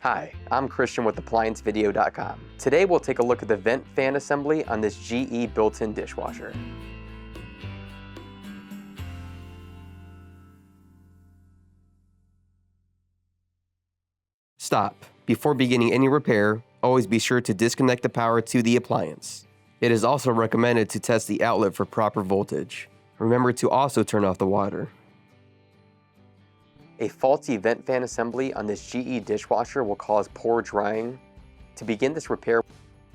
Hi, I'm Christian with ApplianceVideo.com. Today we'll take a look at the vent fan assembly on this GE built-in dishwasher. Stop. Before beginning any repair, always be sure to disconnect the power to the appliance. It is also recommended to test the outlet for proper voltage. Remember to also turn off the water. A faulty vent fan assembly on this GE dishwasher will cause poor drying. To begin this repair,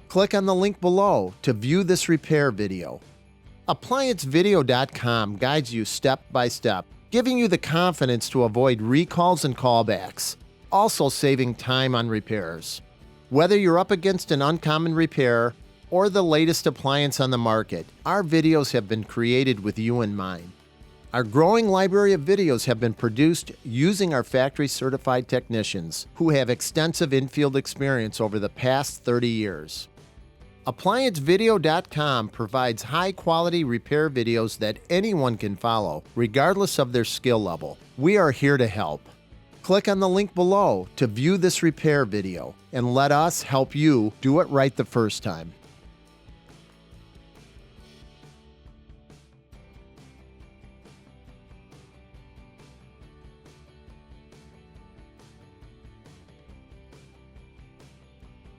click on the link below to view this repair video. ApplianceVideo.com guides you step by step, giving you the confidence to avoid recalls and callbacks, also saving time on repairs. Whether you're up against an uncommon repair or the latest appliance on the market, our videos have been created with you in mind. Our growing library of videos have been produced using our factory-certified technicians who have extensive infield experience over the past 30 years. ApplianceVideo.com provides high-quality repair videos that anyone can follow, regardless of their skill level. We are here to help. Click on the link below to view this repair video and let us help you do it right the first time.